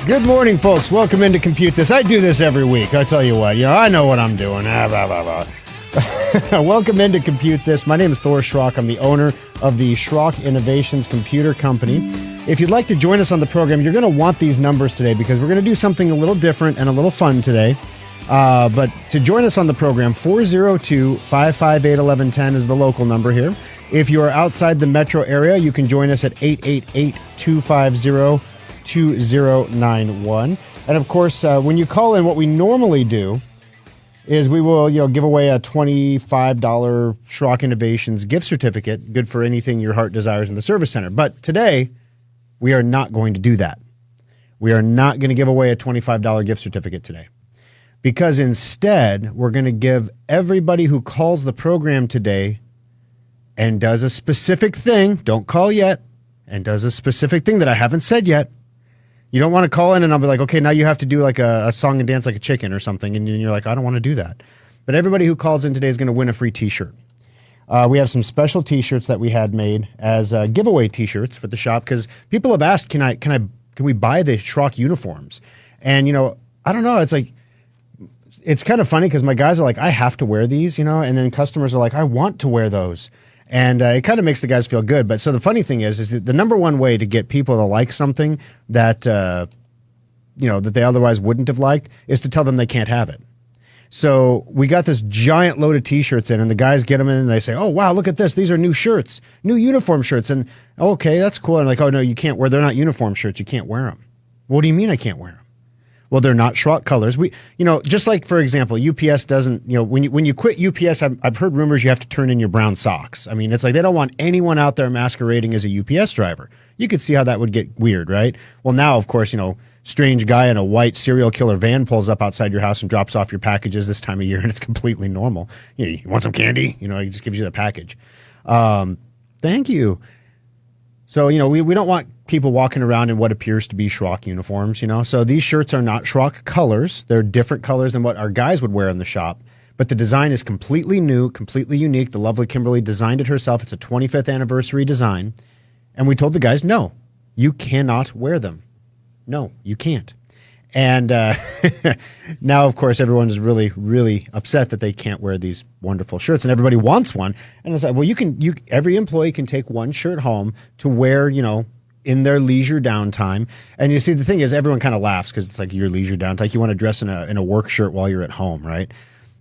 Good morning, folks. Welcome into Compute This. I do this every week. I tell you what, I know what I'm doing. Welcome into Compute This. My name is Thor Schrock. I'm the owner of the Schrock Innovations Computer Company. If you'd like to join us on the program, you're going to want these numbers today because we're going to do something a little different and a little fun today. But to join us on the program, 402-558-1110 is the local number here. If you are outside the metro area, you can join us at 888-250-2091. And of course, when you call in, what we normally do is we will, give away a $25 Schrock Innovations gift certificate, good for anything your heart desires in the service center. But today, we are not going to do that. We are not going to give away a $25 gift certificate today. Because instead, we're going to give everybody who calls the program today and does a specific thing, don't call yet, and does a specific thing that I haven't said yet. You don't want to call in and I'll be like, okay, now you have to do like a song and dance like a chicken or something. And you're like, I don't want to do that. But everybody who calls in today is going to win a free t-shirt. We have some special t-shirts that we had made as giveaway t-shirts for the shop because people have asked, can we buy the Schrock uniforms? And, I don't know. It's kind of funny because my guys are like, I have to wear these, and then customers are like, I want to wear those. And it kind of makes the guys feel good. But so the funny thing is that the number one way to get people to like something that, that they otherwise wouldn't have liked is to tell them they can't have it. So we got this giant load of t-shirts in and the guys get them in and they say, oh, wow, look at this. These are new shirts, new uniform shirts. And okay, that's cool. And like, oh, no, you can't wear, they're not uniform shirts. You can't wear them. What do you mean I can't wear them? Well, they're not Schrock colors. We, just like, for example, UPS doesn't, when you quit UPS, I've heard rumors you have to turn in your brown socks. I mean, it's like they don't want anyone out there masquerading as a UPS driver. You could see how that would get weird, right? Well, now, of course, strange guy in a white serial killer van pulls up outside your house and drops off your packages this time of year, and it's completely normal. You want some candy? He just gives you the package. Thank you. So, we don't want people walking around in what appears to be Schrock uniforms, So these shirts are not Schrock colors. They're different colors than what our guys would wear in the shop. But the design is completely new, completely unique. The lovely Kimberly designed it herself. It's a 25th anniversary design. And we told the guys, no, you cannot wear them. No, you can't. And now, of course, everyone is really, really upset that they can't wear these wonderful shirts, and everybody wants one. And it's like, well, every employee can take one shirt home to wear, in their leisure downtime. And you see, the thing is, everyone kind of laughs because it's like your leisure downtime. You want to dress in a work shirt while you're at home, right?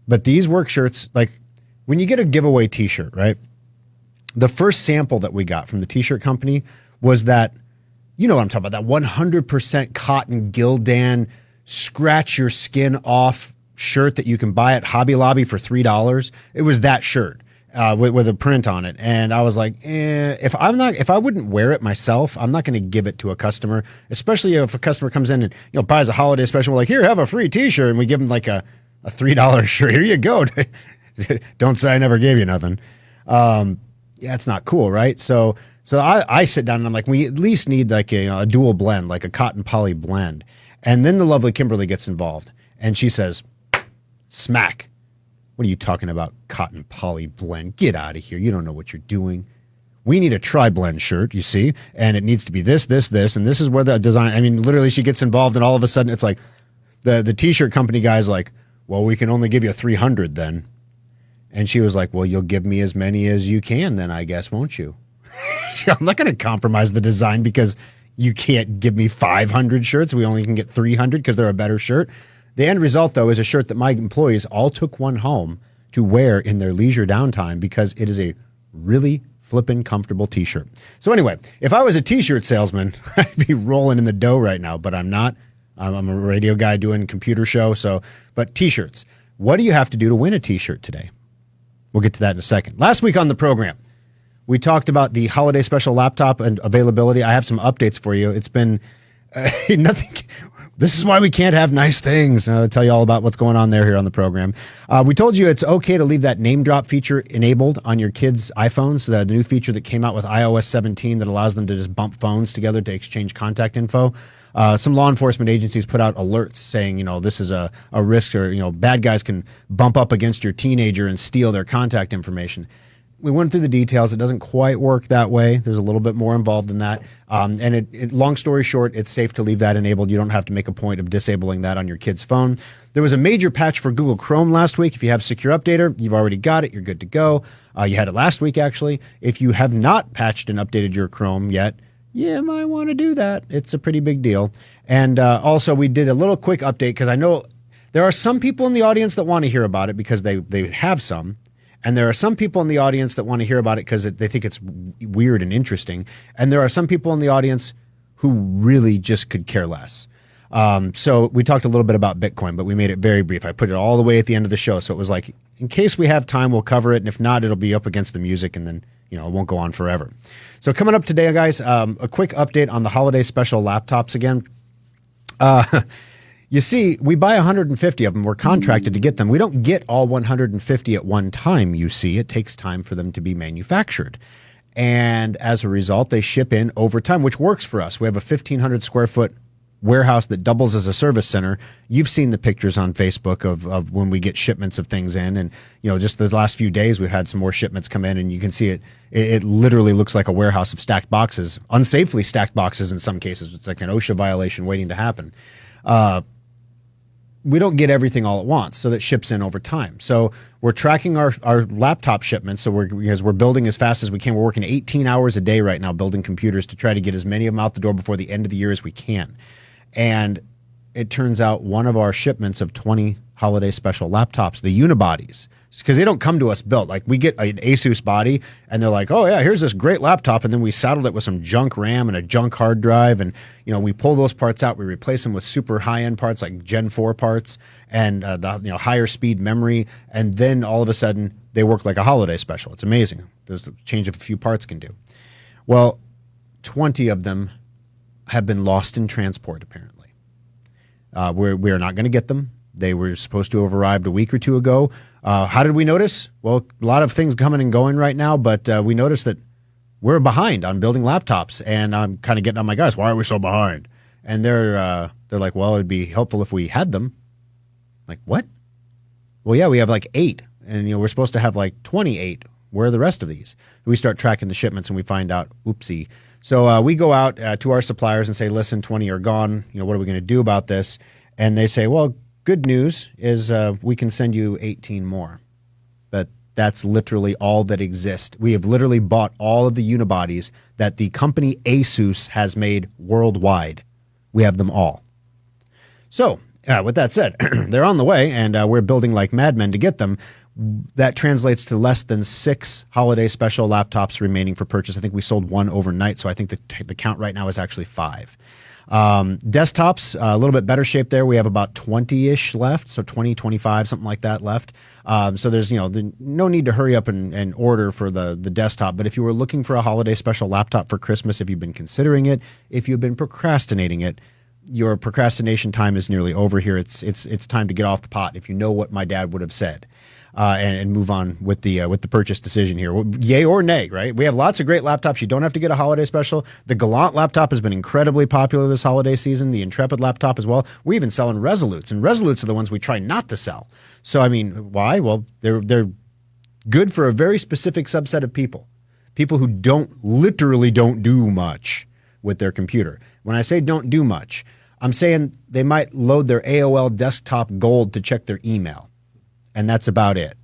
But these work shirts, like when you get a giveaway T-shirt, right? The first sample that we got from the T-shirt company was that. You know what I'm talking about, that 100% cotton Gildan scratch your skin off shirt that you can buy at Hobby Lobby for $3. It was that shirt with a print on it. And I was like, if I wouldn't wear it myself, I'm not going to give it to a customer, especially if a customer comes in and buys a holiday special. We're like, here, have a free T-shirt. And we give them like a $3 shirt. Here you go. Don't say I never gave you nothing. Yeah, it's not cool, right? So I sit down and I'm like, we at least need like a dual blend, like a cotton poly blend. And then the lovely Kimberly gets involved and she says, smack. What are you talking about, cotton poly blend? Get out of here. You don't know what you're doing. We need a tri-blend shirt, you see, and it needs to be this, this, this, and this is where the design, I mean, literally she gets involved and all of a sudden it's like the T-shirt company guy's like, well, we can only give you 300 then. And she was like, well, you'll give me as many as you can then, I guess, won't you? I'm not going to compromise the design because you can't give me 500 shirts. We only can get 300 because they're a better shirt. The end result, though, is a shirt that my employees all took one home to wear in their leisure downtime because it is a really flippin' comfortable T-shirt. So anyway, if I was a T-shirt salesman, I'd be rolling in the dough right now, but I'm not. I'm a radio guy doing a computer show. But T-shirts, what do you have to do to win a T-shirt today? We'll get to that in a second. Last week on the program, we talked about the holiday special laptop and availability. I have some updates for you. It's been nothing. This is why we can't have nice things. I'll tell you all about what's going on here on the program. We told you it's okay to leave that name drop feature enabled on your kids' iPhones, the new feature that came out with iOS 17 that allows them to just bump phones together to exchange contact info. Some law enforcement agencies put out alerts saying, this is a risk or, bad guys can bump up against your teenager and steal their contact information. we went through the details. It doesn't quite work that way. There's a little bit more involved than that. And long story short, it's safe to leave that enabled. You don't have to make a point of disabling that on your kid's phone. There was a major patch for Google Chrome last week. If you have Secure Updater, you've already got it. You're good to go. You had it last week, actually. If you have not patched and updated your Chrome yet, you might want to do that. It's a pretty big deal. And also, we did a little quick update because I know there are some people in the audience that want to hear about it because they have some. And there are some people in the audience that want to hear about it because they think it's weird and interesting. And there are some people in the audience who really just could care less. So we talked a little bit about Bitcoin, but we made it very brief. I put it all the way at the end of the show. So it was like, in case we have time, we'll cover it. And if not, it'll be up against the music and then, it won't go on forever. So coming up today, guys, a quick update on the holiday special laptops again. You see, we buy 150 of them. We're contracted to get them. We don't get all 150 at one time, you see. It takes time for them to be manufactured. And as a result, they ship in over time, which works for us. We have a 1,500 square foot warehouse that doubles as a service center. You've seen the pictures on Facebook of when we get shipments of things in. And, just the last few days, we've had some more shipments come in, and you can see it. It literally looks like a warehouse of stacked boxes, unsafely stacked boxes in some cases. It's like an OSHA violation waiting to happen. We don't get everything all at once, so that ships in over time. So we're tracking our laptop shipments. So because we're building as fast as we can. We're working 18 hours a day right now building computers to try to get as many of them out the door before the end of the year as we can. And it turns out one of our shipments of 20 holiday special laptops, the unibodies, because they don't come to us built. Like we get an Asus body and they're like, oh yeah, here's this great laptop. And then we saddled it with some junk RAM and a junk hard drive. And, we pull those parts out. We replace them with super high end parts like Gen 4 parts and the higher speed memory. And then all of a sudden they work like a holiday special. It's amazing. There's a change of a few parts can do. Well, 20 of them have been lost in transport, apparently. We are not going to get them. They were supposed to have arrived a week or two ago. How did we notice? Well, a lot of things coming and going right now, but we noticed that we're behind on building laptops. And I'm kind of getting on my guys, why are we so behind? And they're like, well, it'd be helpful if we had them. I'm like, what? Well, yeah, we have like 8. And, we're supposed to have like 28. Where are the rest of these? We start tracking the shipments and we find out, oopsie. So we go out to our suppliers and say, listen, 20 are gone. What are we going to do about this? And they say, well, good news is we can send you 18 more. But that's literally all that exists. We have literally bought all of the unibodies that the company Asus has made worldwide. We have them all. So with that said, they're on the way, and we're building like madmen to get them. That translates to less than 6 holiday special laptops remaining for purchase. I think we sold 1 overnight, so I think the count right now is actually 5. Desktops, a little bit better shape there. We have about 20-ish left, so 20, 25, something like that left. So there's no need to hurry up and order for the desktop. But if you were looking for a holiday special laptop for Christmas, if you've been considering it, if you've been procrastinating it, your procrastination time is nearly over here. It's time to get off the pot, if you know what my dad would have said. And move on with the purchase decision here. Yay or nay, right? We have lots of great laptops. You don't have to get a holiday special. The Galant laptop has been incredibly popular this holiday season. The Intrepid laptop as well. We're even selling Resolutes, and Resolutes are the ones we try not to sell. So, I mean, why? Well, they're good for a very specific subset of people. People who literally don't do much with their computer. When I say don't do much, I'm saying they might load their AOL Desktop Gold to check their email. And that's about it.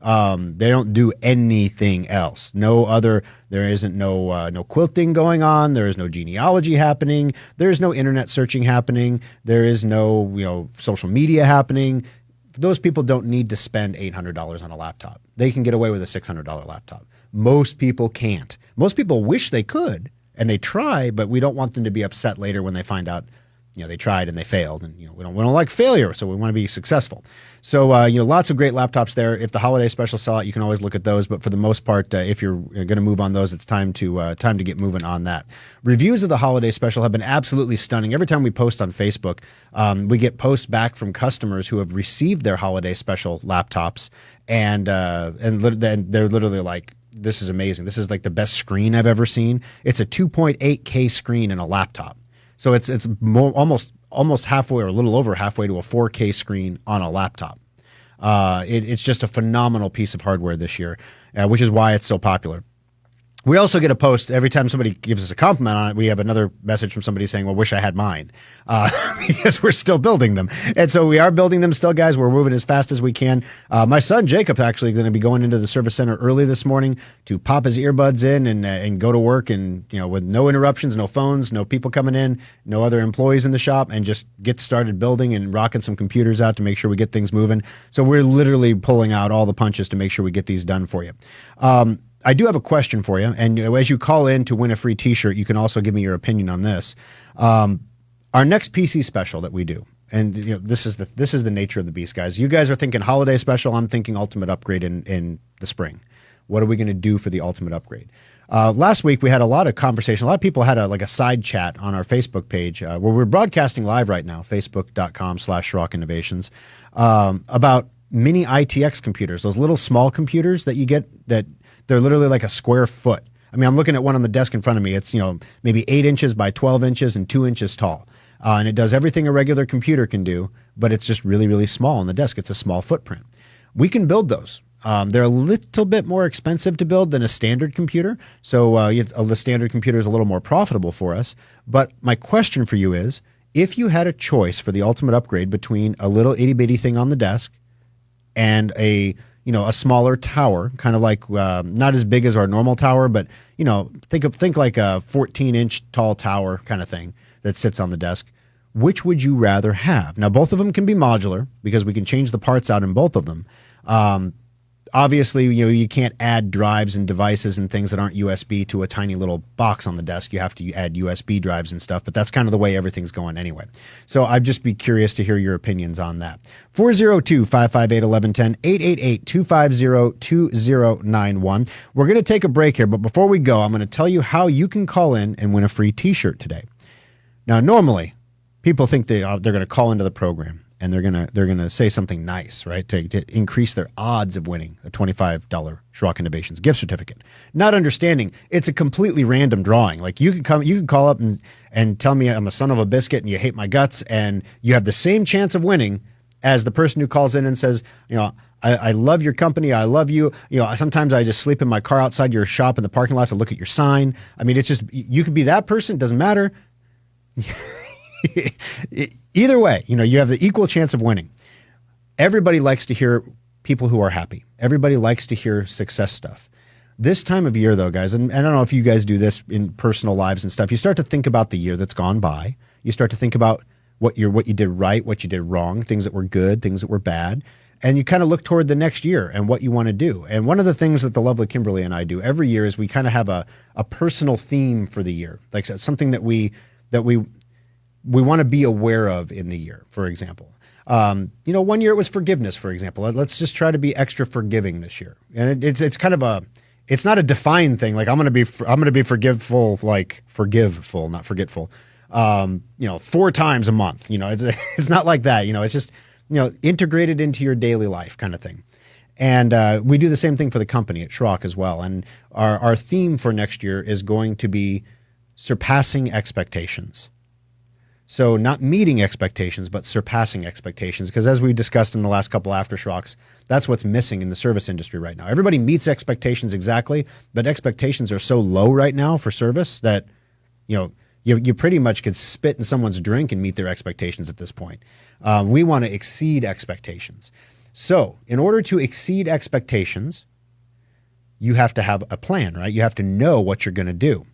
They don't do anything else. There isn't no quilting going on. There is no genealogy happening. There is no internet searching happening. There is no, social media happening. Those people don't need to spend $800 on a laptop. They can get away with a $600 laptop. Most people can't. Most people wish they could, and they try, but we don't want them to be upset later when they find out they tried and they failed, and we don't like failure, so we want to be successful. So lots of great laptops there. If the holiday specials sell out, you can always look at those. But for the most part, if you're going to move on those, it's time to get moving on that. Reviews of the holiday special have been absolutely stunning. Every time we post on Facebook, we get posts back from customers who have received their holiday special laptops, and they're literally like, "This is amazing. This is like the best screen I've ever seen." It's a 2.8K screen in a laptop. So it's almost halfway or a little over halfway to a 4K screen on a laptop. It's just a phenomenal piece of hardware this year, which is why it's so popular. We also get a post every time somebody gives us a compliment on it. We have another message from somebody saying, well, wish I had mine, because we're still building them. And so we are building them still, guys. We're moving as fast as we can. My son, Jacob, actually going to be going into the service center early this morning to pop his earbuds in and go to work, and, with no interruptions, no phones, no people coming in, no other employees in the shop, and just get started building and rocking some computers out to make sure we get things moving. So we're literally pulling out all the punches to make sure we get these done for you. I do have a question for you, and as you call in to win a free T-shirt, you can also give me your opinion on this. Our next PC special that we do, and this is the nature of the beast, guys. You guys are thinking holiday special. I'm thinking ultimate upgrade in the spring. What are we going to do for the ultimate upgrade? Last week we had a lot of conversation. A lot of people had a side chat on our Facebook page where we're broadcasting live right now, facebook.com/Schrock Innovations, about mini ITX computers, those little small computers that you get that. They're literally like a square foot. I mean, I'm looking at one on the desk in front of me. It's, maybe 8 inches by 12 inches and 2 inches tall. And it does everything a regular computer can do, but it's just really, really small on the desk. It's a small footprint. We can build those. They're a little bit more expensive to build than a standard computer. So the standard computer is a little more profitable for us. But my question for you is, if you had a choice for the ultimate upgrade between a little itty bitty thing on the desk and a smaller tower, kind of like not as big as our normal tower, but think like a 14-inch tall tower kind of thing that sits on the desk. Which would you rather have? Now, both of them can be modular because we can change the parts out in both of them. Obviously, you can't add drives and devices and things that aren't USB to a tiny little box on the desk. You have to add USB drives and stuff, but that's kind of the way everything's going anyway. So I'd just be curious to hear your opinions on that. 402-558-1110, 888-250-2091. We're going to take a break here, but before we go, I'm going to tell you how you can call in and win a free T-shirt today. Now, normally, people think they're going to call into the program and they're gonna say something nice, right, to increase their odds of winning a $25 Schrock Innovations gift certificate. Not understanding it's a completely random drawing. Like you could call up and tell me I'm a son of a biscuit and you hate my guts, and you have the same chance of winning as the person who calls in and says, I love your company. I love you. Sometimes I just sleep in my car outside your shop in the parking lot to look at your sign. I mean, it's just, you could be that person. It doesn't matter. Either way, you have the equal chance of winning. Everybody likes to hear people who are happy. Everybody likes to hear success stuff. This time of year, though, guys, and I don't know if you guys do this in personal lives and stuff, you start to think about the year that's gone by. You start to think about what you did right, what you did wrong, things that were good, things that were bad. And you kind of look toward the next year and what you want to do. And one of the things that the lovely Kimberly and I do every year is we kind of have a personal theme for the year, like something that we want to be aware of in the year, for example. 1 year it was forgiveness, for example. Let's just try to be extra forgiving this year. And it's kind of it's not a defined thing. Like I'm going to be forgiveful, like forgiveful, not forgetful. 4 times a month, it's not like that. It's just, integrated into your daily life kind of thing. And we do the same thing for the company at Schrock as well. And our theme for next year is going to be surpassing expectations. So not meeting expectations, but surpassing expectations. Because as we discussed in the last couple Aftershocks, that's what's missing in the service industry right now. Everybody meets expectations exactly, but expectations are so low right now for service that, you pretty much could spit in someone's drink and meet their expectations at this point. We want to exceed expectations. So in order to exceed expectations, you have to have a plan, right? You have to know what you're going to do.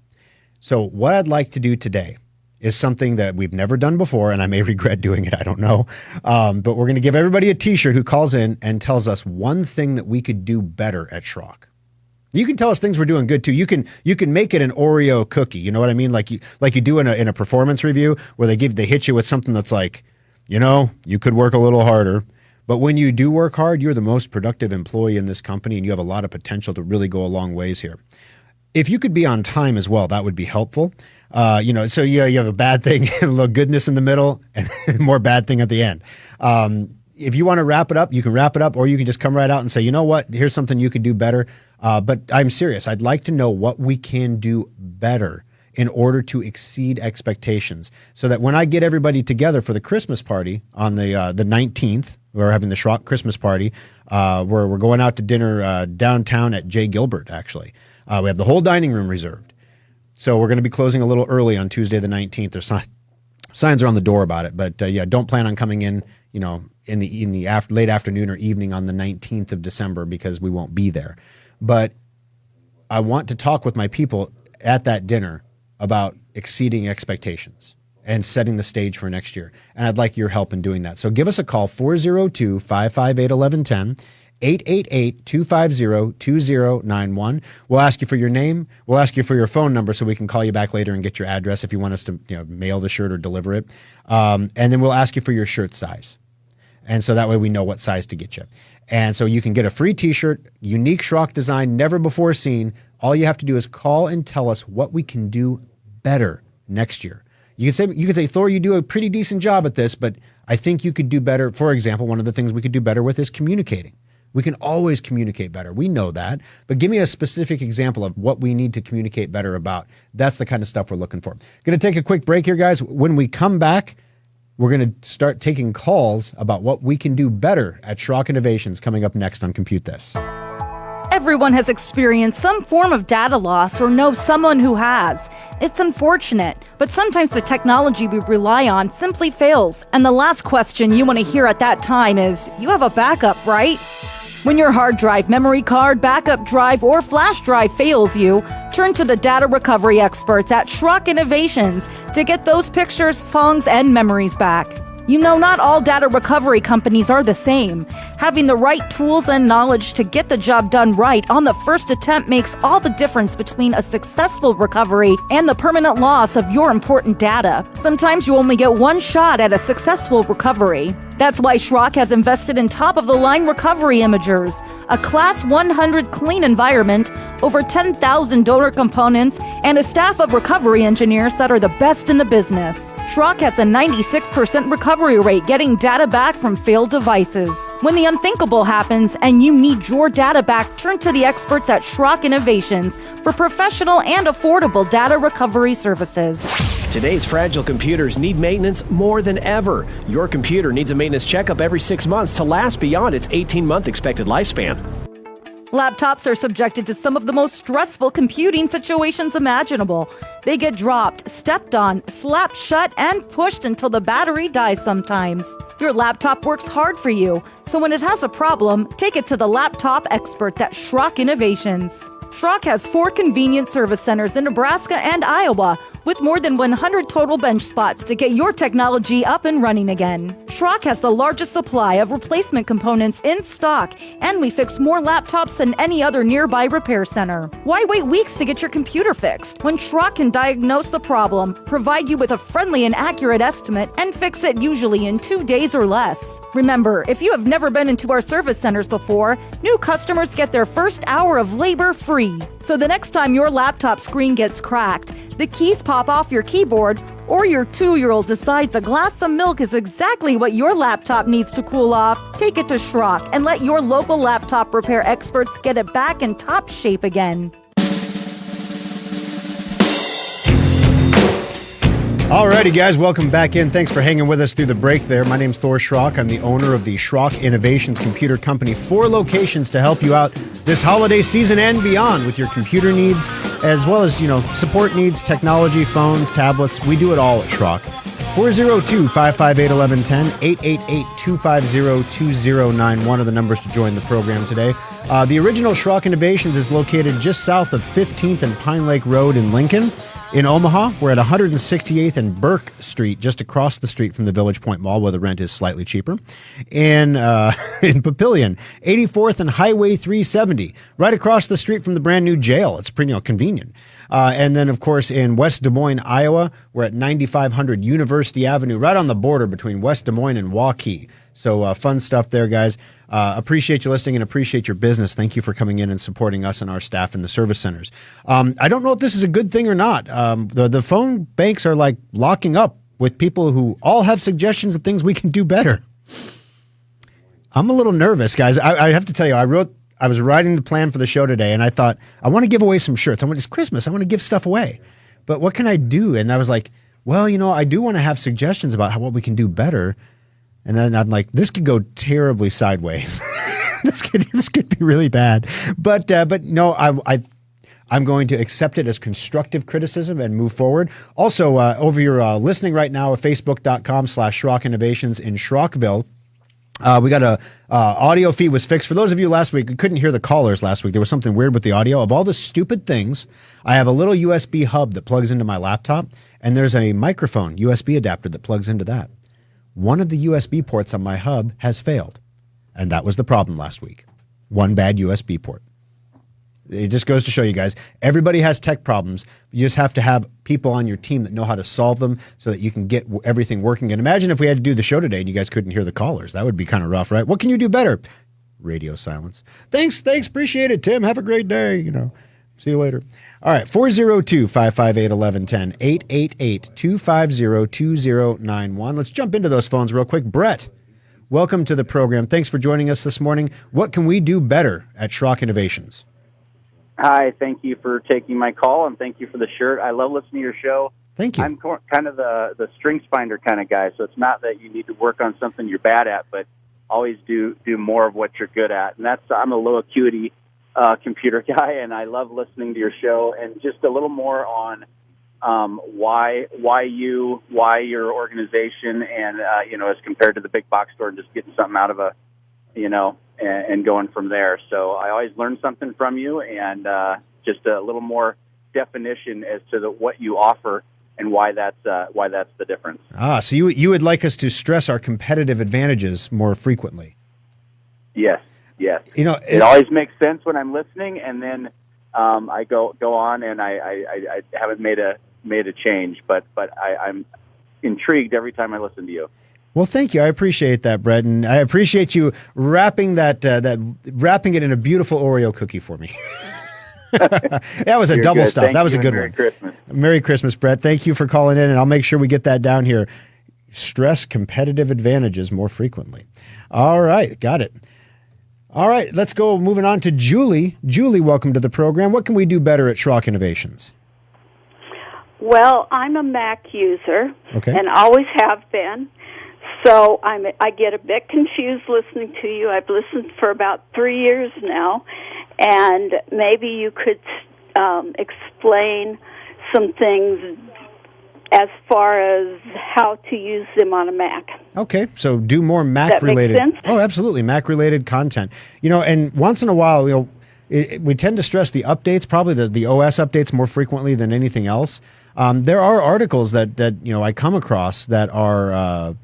So what I'd like to do today is something that we've never done before, and I may regret doing it, I don't know. But we're going to give everybody a T-shirt who calls in and tells us one thing that we could do better at Schrock. You can tell us things we're doing good too. You can make it an Oreo cookie. You know what I mean? Like you do in a performance review where they hit you with something that's like, you could work a little harder. But when you do work hard, you're the most productive employee in this company, and you have a lot of potential to really go a long ways here. If you could be on time as well, that would be helpful. So you have a bad thing, a little goodness in the middle, and more bad thing at the end. If you want to wrap it up, you can wrap it up, or you can just come right out and say, you know what, here's something you could do better. But I'm serious. I'd like to know what we can do better in order to exceed expectations, so that when I get everybody together for the Christmas party on the 19th, we're having the Schrock Christmas party. We're going out to dinner downtown at J. Gilbert, actually. We have the whole dining room reserved. So we're going to be closing a little early on Tuesday the 19th. There's signs are on the door about it, but yeah, don't plan on coming in, in the late afternoon or evening on the 19th of December, because we won't be there. But I want to talk with my people at that dinner about exceeding expectations and setting the stage for next year. And I'd like your help in doing that. So give us a call, 402-558-1110, 888-250-2091. We'll ask you for your name. We'll ask you for your phone number so we can call you back later and get your address if you want us to mail the shirt or deliver it. And then we'll ask you for your shirt size. And so that way we know what size to get you. And so you can get a free t-shirt, unique Schrock design, never before seen. All you have to do is call and tell us what we can do better next year. You could say, Thor, you do a pretty decent job at this, but I think you could do better. For example, one of the things we could do better with is communicating. We can always communicate better. We know that. But give me a specific example of what we need to communicate better about. That's the kind of stuff we're looking for. Going to take a quick break here, guys. When we come back, we're going to start taking calls about what we can do better at Schrock Innovations, coming up next on Compute This. Everyone has experienced some form of data loss or knows someone who has. It's unfortunate, but sometimes the technology we rely on simply fails. And the last question you want to hear at that time is, you have a backup, right? When your hard drive, memory card, backup drive, or flash drive fails you, turn to the data recovery experts at Schrock Innovations to get those pictures, songs, and memories back. You know, not all data recovery companies are the same. Having the right tools and knowledge to get the job done right on the first attempt makes all the difference between a successful recovery and the permanent loss of your important data. Sometimes you only get one shot at a successful recovery. That's why Schrock has invested in top-of-the-line recovery imagers, a Class 100 clean environment, over 10,000 donor components, and a staff of recovery engineers that are the best in the business. Schrock has a 96% recovery rate getting data back from failed devices. When the unthinkable happens and you need your data back, turn to the experts at Schrock Innovations for professional and affordable data recovery services. Today's fragile computers need maintenance more than ever. Your computer needs a maintenance checkup every 6 months to last beyond its 18-month expected lifespan. Laptops are subjected to some of the most stressful computing situations imaginable. They get dropped, stepped on, slapped shut, and pushed until the battery dies sometimes. Your laptop works hard for you, so when it has a problem, take it to the laptop experts at Schrock Innovations. Schrock has 4 convenient service centers in Nebraska and Iowa, with more than 100 total bench spots to get your technology up and running again. Schrock has the largest supply of replacement components in stock, and we fix more laptops than any other nearby repair center. Why wait weeks to get your computer fixed when Schrock can diagnose the problem, provide you with a friendly and accurate estimate, and fix it usually in 2 days or less? Remember, if you have never been into our service centers before, new customers get their first hour of labor free. So the next time your laptop screen gets cracked, the keys pop off your keyboard, or your 2-year-old decides a glass of milk is exactly what your laptop needs to cool off, take it to Schrock and let your local laptop repair experts get it back in top shape again. Alrighty, guys, welcome back in. Thanks for hanging with us through the break there. My name's Thor Schrock. I'm the owner of the Schrock Innovations Computer Company. 4 locations to help you out this holiday season and beyond with your computer needs, as well as, support needs, technology, phones, tablets. We do it all at Schrock. 402-558-1110, 888-250-2091 are the numbers to join the program today. The original Schrock Innovations is located just south of 15th and Pine Lake Road in Lincoln. In Omaha, we're at 168th and Burke Street, just across the street from the Village Point Mall, where the rent is slightly cheaper. In Papillion, 84th and Highway 370, right across the street from the brand new jail. It's pretty convenient. And then, of course, in West Des Moines, Iowa, we're at 9500 University Avenue, right on the border between West Des Moines and Waukee. So fun stuff there, guys. Appreciate you listening and appreciate your business. Thank you for coming in and supporting us and our staff in the service centers. I don't know if this is a good thing or not. The phone banks are like locking up with people who all have suggestions of things we can do better. I'm a little nervous, guys. I have to tell you, I was writing the plan for the show today, and I thought, I want to give away some shirts. It's Christmas. I want to give stuff away. but what can I do? And I was like, well, I do want to have suggestions about what we can do better. And then I'm like, this could go terribly sideways. this could be really bad. But no, I'm going to accept it as constructive criticism and move forward. Also, over your listening right now at facebook.com/Schrock Innovations in Schrockville. We got a audio feed was fixed. For those of you last week who couldn't hear the callers last week, there was something weird with the audio. Of all the stupid things, I have a little USB hub that plugs into my laptop, and there's a microphone USB adapter that plugs into that. One of the USB ports on my hub has failed, and that was the problem last week. One bad USB port. It just goes to show you guys, everybody has tech problems. You just have to have people on your team that know how to solve them so that you can get everything working. And imagine if we had to do the show today and you guys couldn't hear the callers. That would be kind of rough, right? What can you do better? Radio silence. Thanks. Appreciate it, Tim. Have a great day. See you later. All right, 402-558-1110, 888-250-2091. Let's jump into those phones real quick. Brett, welcome to the program. Thanks for joining us this morning. What can we do better at Schrock Innovations? Hi, thank you for taking my call, and thank you for the shirt. I love listening to your show. Thank you. I'm kind of the strengths finder kind of guy, so it's not that you need to work on something you're bad at, but always do more of what you're good at. And I'm a low acuity computer guy, and I love listening to your show. And just a little more on why your organization, and as compared to the big box store, and just getting something out of and going from there. So I always learn something from you, and just a little more definition as to what you offer and why that's the difference. So you would like us to stress our competitive advantages more frequently? Yes. It always makes sense when I'm listening, and then I go on, and I haven't made a change, but I'm intrigued every time I listen to you. Well, thank you. I appreciate that, Brett, and I appreciate you wrapping wrapping it in a beautiful Oreo cookie for me. That was a You're double good. stuff. Thank That was a you, good and one. Merry Christmas. Merry Christmas, Brett. Thank you for calling in, and I'll make sure we get that down here. Stress competitive advantages more frequently. All right, got it. All right, let's go. Moving on to Julie. Julie, welcome to the program. What can we do better at Schrock Innovations? Well, I'm a Mac user, Okay. and always have been. So I get a bit confused listening to you. I've listened for about 3 years now, and maybe you could explain some things as far as how to use them on a Mac. Okay, so do more Mac-related. That make sense? Oh, absolutely, Mac-related content. And once in a while, we tend to stress the updates, probably the OS updates more frequently than anything else. There are articles that I come across that are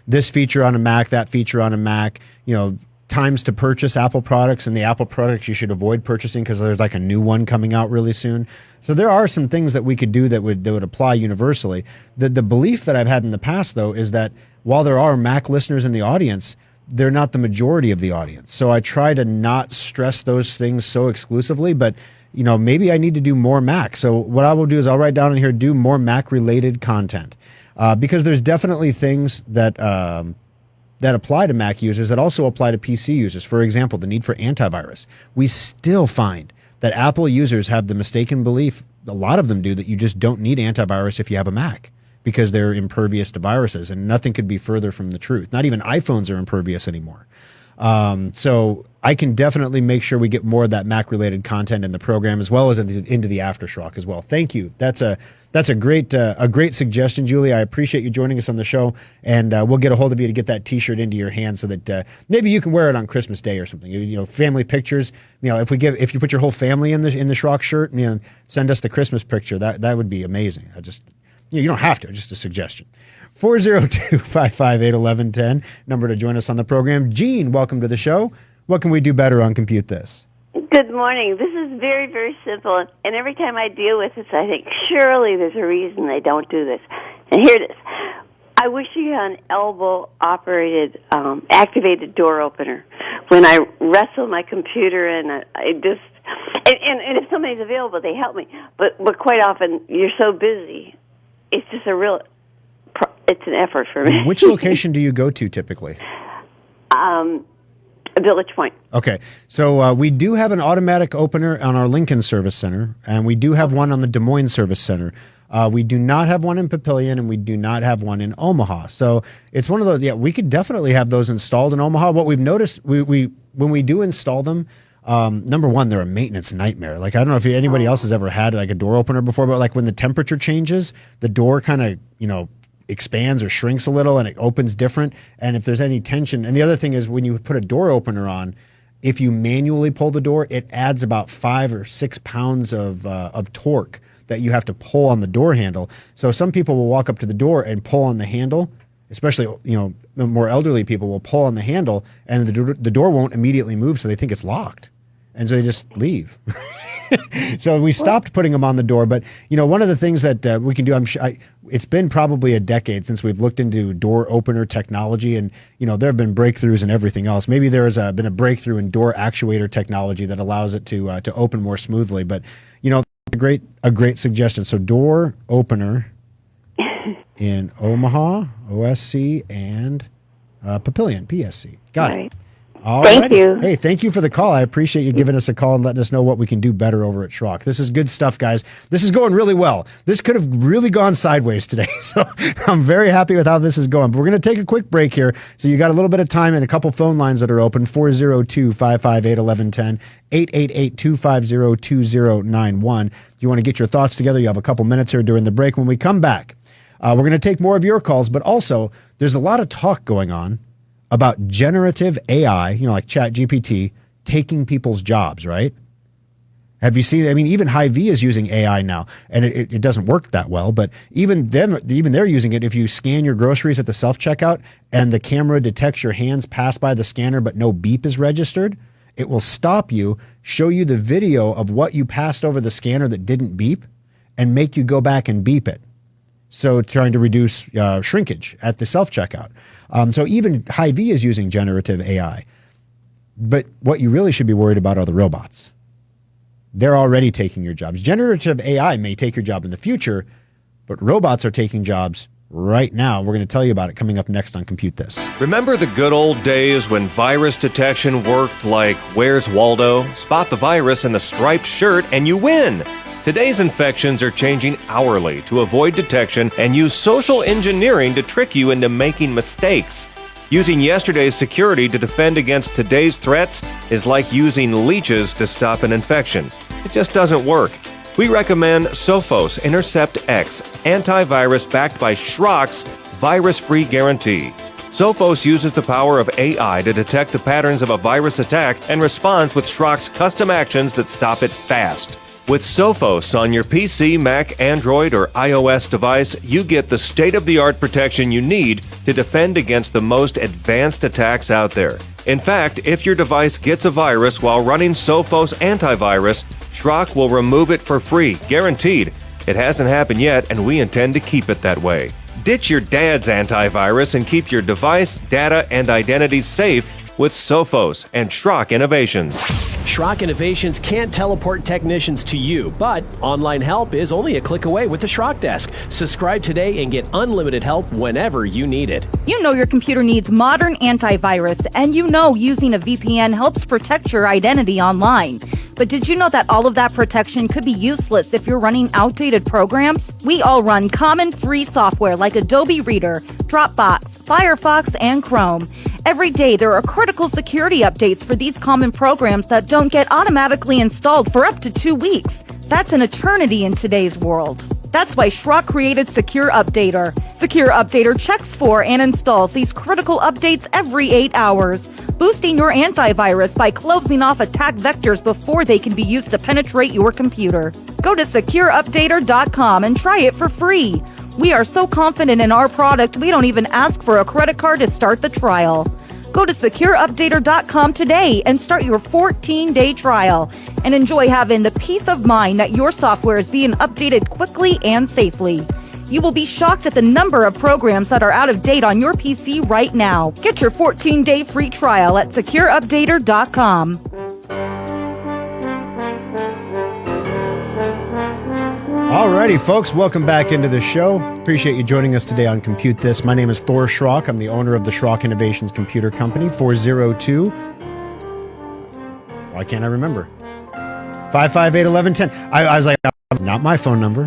this feature on a Mac, that feature on a Mac, times to purchase Apple products, and the Apple products you should avoid purchasing because there's like a new one coming out really soon. So there are some things that we could do that would apply universally. The belief that I've had in the past, though, is that while there are Mac listeners in the audience, they're not the majority of the audience. So I try to not stress those things so exclusively, but maybe I need to do more Mac. So what I will do is I'll write down in here, do more Mac related content, because there's definitely things that apply to Mac users that also apply to PC users. For example, the need for antivirus. We still find that Apple users have the mistaken belief, a lot of them do, that you just don't need antivirus if you have a Mac, because they're impervious to viruses, and nothing could be further from the truth. Not even iPhones are impervious anymore. So I can definitely make sure we get more of that Mac-related content in the program, as well as into the Aftershock as well. Thank you. That's a great suggestion, Julie. I appreciate you joining us on the show, and we'll get a hold of you to get that T-shirt into your hand so that maybe you can wear it on Christmas Day or something. Family pictures. If you put your whole family in the Schrock shirt, send us the Christmas picture. That would be amazing. You don't have to, just a suggestion. 402-558-1110, number to join us on the program. Gene, welcome to the show. What can we do better on Compute This? Good morning. This is very, very simple, and every time I deal with this, I think, surely there's a reason they don't do this. And here it is. I wish you had an elbow-operated, activated door opener. When I wrestle my computer and and if somebody's available, they help me. But quite often, you're so busy. It's just it's an effort for me. Which location do you go to typically? Village Point. Okay, so we do have an automatic opener on our Lincoln Service Center, and we do have one on the Des Moines Service Center. We do not have one in Papillion, and we do not have one in Omaha. So it's one of those. Yeah, we could definitely have those installed in Omaha. What we've noticed, we when we do install them, number one, they're a maintenance nightmare. Like, I don't know if anybody else has ever had like a door opener before, but like when the temperature changes, the door kind of expands or shrinks a little, and it opens different. And if there's any tension, and the other thing is when you put a door opener on, if you manually pull the door, it adds about 5 or 6 pounds of torque that you have to pull on the door handle. So some people will walk up to the door and pull on the handle, especially more elderly people will pull on the handle, and the door won't immediately move, so they think it's locked, and so they just leave. So we stopped putting them on the door. But one of the things that we can do, it's been probably a decade since we've looked into door opener technology, and there have been breakthroughs in everything else. Maybe there's been a breakthrough in door actuator technology that allows it to open more smoothly. But a great suggestion. So door opener in Omaha, OSC, and Papillion, PSC. Got it. All Thank right. you. Hey, thank you for the call. I appreciate you giving us a call and letting us know what we can do better over at Schrock. This is good stuff, guys. This is going really well. This could have really gone sideways today, so I'm very happy with how this is going. But we're going to take a quick break here, so you got a little bit of time and a couple phone lines that are open, 402-558-1110, 888-250-2091. If you want to get your thoughts together, you have a couple minutes here during the break. When we come back, we're going to take more of your calls, but also there's a lot of talk going on about generative AI, like ChatGPT, taking people's jobs, right? Have you seen? I mean, even Hy-Vee is using AI now, and it doesn't work that well. But even they're using it. If you scan your groceries at the self-checkout and the camera detects your hands pass by the scanner, but no beep is registered, it will stop you, show you the video of what you passed over the scanner that didn't beep, and make you go back and beep it. So trying to reduce shrinkage at the self-checkout. So even Hy-Vee is using generative AI. But what you really should be worried about are the robots. They're already taking your jobs. Generative AI may take your job in the future, but robots are taking jobs right now. We're going to tell you about it coming up next on Compute This. Remember the good old days when virus detection worked like Where's Waldo? Spot the virus in the striped shirt and you win. Today's infections are changing hourly to avoid detection and use social engineering to trick you into making mistakes. Using yesterday's security to defend against today's threats is like using leeches to stop an infection. It just doesn't work. We recommend Sophos Intercept X, antivirus backed by Schrock's virus-free guarantee. Sophos uses the power of AI to detect the patterns of a virus attack and responds with Schrock's custom actions that stop it fast. With Sophos on your PC, Mac, Android, or iOS device, you get the state-of-the-art protection you need to defend against the most advanced attacks out there. In fact, if your device gets a virus while running Sophos antivirus, Schrock will remove it for free, guaranteed. It hasn't happened yet, and we intend to keep it that way. Ditch your dad's antivirus and keep your device, data, and identities safe with Sophos and Schrock Innovations. Schrock Innovations can't teleport technicians to you, but online help is only a click away with the Schrock Desk. Subscribe today and get unlimited help whenever you need it. You know your computer needs modern antivirus, and you know using a VPN helps protect your identity online. But did you know that all of that protection could be useless if you're running outdated programs? We all run common free software like Adobe Reader, Dropbox, Firefox, and Chrome. Every day, there are critical security updates for these common programs that don't get automatically installed for up to 2 weeks. That's an eternity in today's world. That's why Schrock created Secure Updater. Secure Updater checks for and installs these critical updates every 8 hours, boosting your antivirus by closing off attack vectors before they can be used to penetrate your computer. Go to secureupdater.com and try it for free. We are so confident in our product, we don't even ask for a credit card to start the trial. Go to secureupdater.com today and start your 14-day trial and enjoy having the peace of mind that your software is being updated quickly and safely. You will be shocked at the number of programs that are out of date on your PC right now. Get your 14-day free trial at secureupdater.com. Alrighty, folks, welcome back into the show. Appreciate you joining us today on Compute This. My name is Thor Schrock. I'm the owner of the Schrock Innovations Computer Company, 402 Why can't I remember? 558-1110. I was like, not my phone number,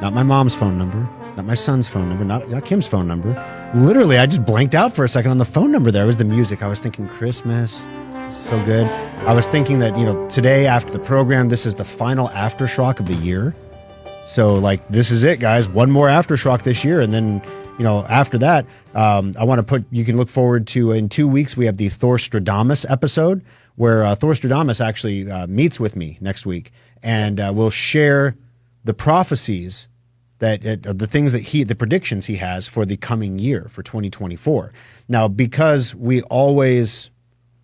not my mom's phone number, not my son's phone number, not Kim's phone number. Literally, I just blanked out for a second on the phone number there. It was the music. I was thinking Christmas. So good. I was thinking that, today after the program, this is the final aftershock of the year. So, like, this is it, guys. One more aftershock this year. And then, after that, I want to you can look forward to, in 2 weeks, we have the Thor Stradamus episode where Thor Stradamus actually meets with me next week. And we'll share the prophecies that the things that the predictions he has for the coming year, for 2024. Now, because we always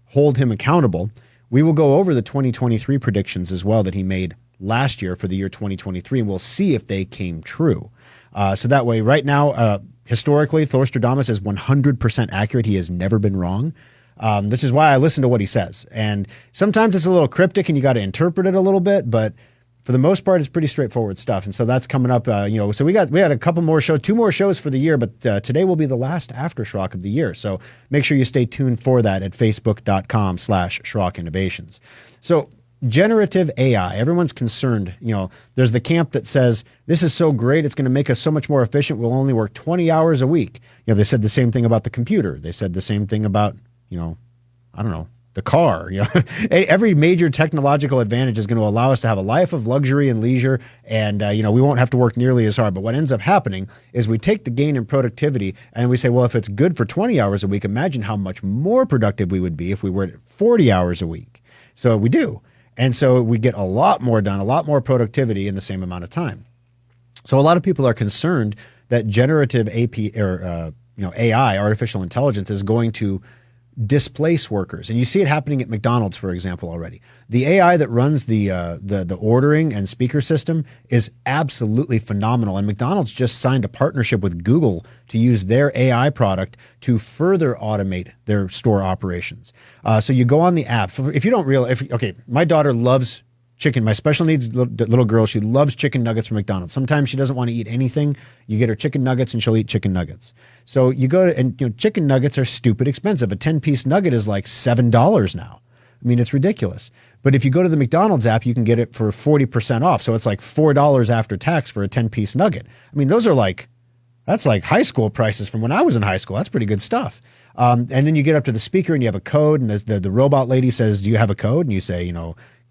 hold him accountable, we will go over the 2023 predictions as well that he made last year for the year 2023, and we'll see if they came true. So that way, right now, historically, Thor Stradamus is 100% accurate. He has never been wrong. Which is why I listen to what he says. And sometimes it's a little cryptic and you got to interpret it a little bit, but for the most part, it's pretty straightforward stuff. And so that's coming up, so we had a couple more shows, 2 more shows for the year, but today will be the last aftershock of the year. So make sure you stay tuned for that at facebook.com/Schrock Innovations. So generative AI, everyone's concerned, there's the camp that says, this is so great, it's going to make us so much more efficient. We'll only work 20 hours a week. They said the same thing about the computer. They said the same thing about, I don't know, the car. Every major technological advantage is going to allow us to have a life of luxury and leisure, and we won't have to work nearly as hard. But what ends up happening is we take the gain in productivity and we say, well, if it's good for 20 hours a week, imagine how much more productive we would be if we were at 40 hours a week. So we do. And so we get a lot more done, a lot more productivity in the same amount of time. So a lot of people are concerned that generative AI, artificial intelligence, is going to displace workers. And you see it happening at McDonald's, for example, already. The AI that runs the ordering and speaker system is absolutely phenomenal. And McDonald's just signed a partnership with Google to use their AI product to further automate their store operations. So you go on the app. If you don't realize, my daughter loves chicken. My special needs little girl, she loves chicken nuggets from McDonald's. Sometimes she doesn't want to eat anything. You get her chicken nuggets and she'll eat chicken nuggets. So you go to, and chicken nuggets are stupid expensive. A 10-piece nugget is like $7 now. I mean, it's ridiculous. But if you go to the McDonald's app, you can get it for 40% off. So it's like $4 after tax for a 10-piece nugget. I mean, that's like high school prices from when I was in high school. That's pretty good stuff. And then you get up to the speaker and you have a code, and the robot lady says, do you have a code? And you say,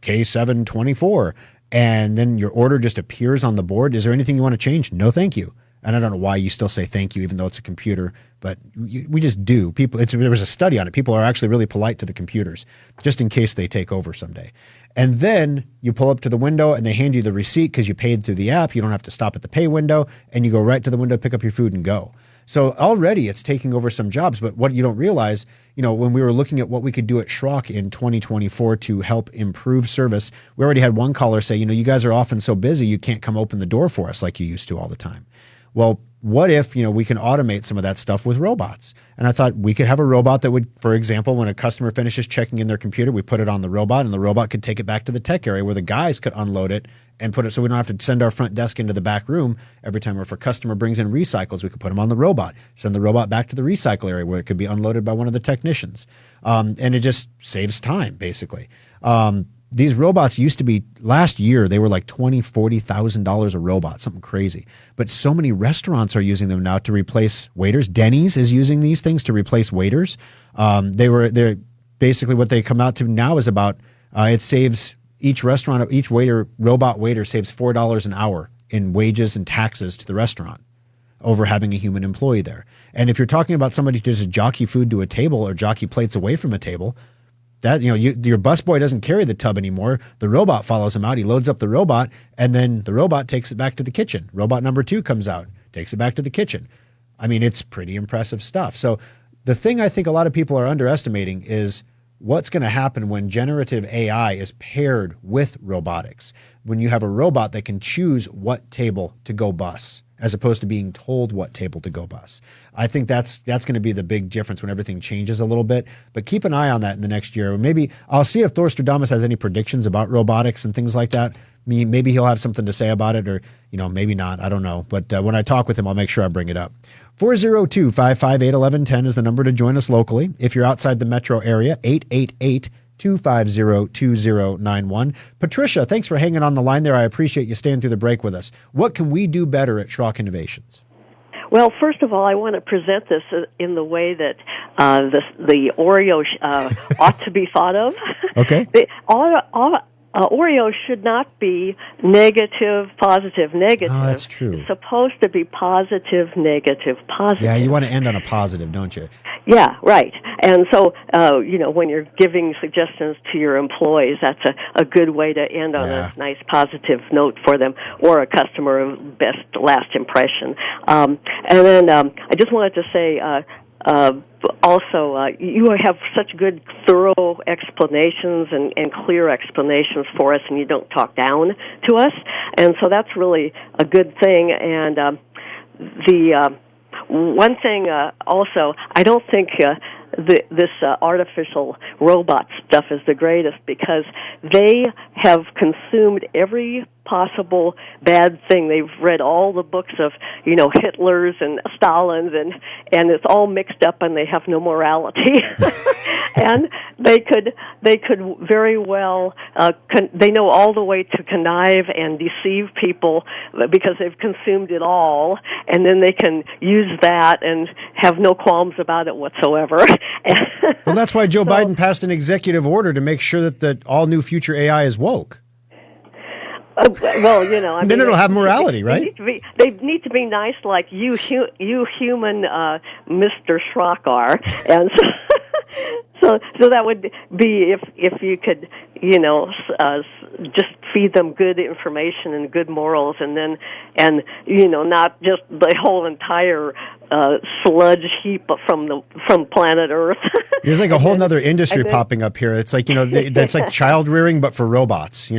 K724, and then your order just appears on the board. Is there anything you want to change? No, thank you. And I don't know why you still say thank you, even though it's a computer, but we just do. There was a study on it. People are actually really polite to the computers, just in case they take over someday. And then you pull up to the window and they hand you the receipt because you paid through the app. You don't have to stop at the pay window, and you go right to the window, pick up your food, and go. So already it's taking over some jobs, but what you don't realize, when we were looking at what we could do at Schrock in 2024 to help improve service, we already had one caller say, you guys are often so busy, you can't come open the door for us like you used to all the time. Well, what if, we can automate some of that stuff with robots? And I thought we could have a robot that would, for example, when a customer finishes checking in their computer, we put it on the robot, and the robot could take it back to the tech area where the guys could unload it and put it, so we don't have to send our front desk into the back room every time. Or if a customer brings in recycles, we could put them on the robot, send the robot back to the recycle area where it could be unloaded by one of the technicians. And it just saves time, basically. These robots used to be, last year, they were like $20,000, $40,000 a robot, something crazy. But so many restaurants are using them now to replace waiters. Denny's is using these things to replace waiters. They're basically what they come out to now is about, it saves each robot waiter saves $4 an hour in wages and taxes to the restaurant over having a human employee there. And if you're talking about somebody who just jockey food to a table or jockey plates away from a table, that your busboy doesn't carry the tub anymore. The robot follows him out. He loads up the robot, and then the robot takes it back to the kitchen. Robot number 2 comes out, takes it back to the kitchen. I mean, it's pretty impressive stuff. So the thing I think a lot of people are underestimating is what's going to happen when generative AI is paired with robotics. When you have a robot that can choose what table to go bus, as opposed to being told what table to go bus. I think that's going to be the big difference when everything changes a little bit. But keep an eye on that in the next year. Maybe I'll see if Thor Stradamus has any predictions about robotics and things like that. Maybe he'll have something to say about it, or maybe not. I don't know. But when I talk with him, I'll make sure I bring it up. 402-558-1110 is the number to join us locally. If you're outside the metro area, 888 888-250-2091. Patricia, thanks for hanging on the line there. I appreciate you staying through the break with us. What can we do better at Schrock Innovations? Well, first of all, I want to present this in the way that the Oreo ought to be thought of. Okay. Oreo should not be negative, positive, negative. Oh, that's true. It's supposed to be positive, negative, positive. Yeah, you want to end on a positive, don't you? Yeah, right. And so, when you're giving suggestions to your employees, that's a good way to end on a nice positive note for them, or a customer of best last impression. And then I just wanted to say, also, you have such good, thorough explanations and clear explanations for us, and you don't talk down to us. And so that's really a good thing. And the one thing also, I don't think this artificial robot stuff is the greatest, because they have consumed every possible bad thing. They've read all the books of, Hitler's and Stalin's, and it's all mixed up, and they have no morality. And they could very well, they know all the way to connive and deceive people, because they've consumed it all, and then they can use that and have no qualms about it whatsoever. Well, that's why Joe Biden passed an executive order to make sure that all new future AI is woke. Then it'll have morality, right? They need to be nice, like you human Mr. Schrock are, and so that would be if you could, just feed them good information and good morals, and not just the whole entire sludge heap from planet Earth. There's like a whole other industry popping up here. It's like, that's like child rearing, but for robots,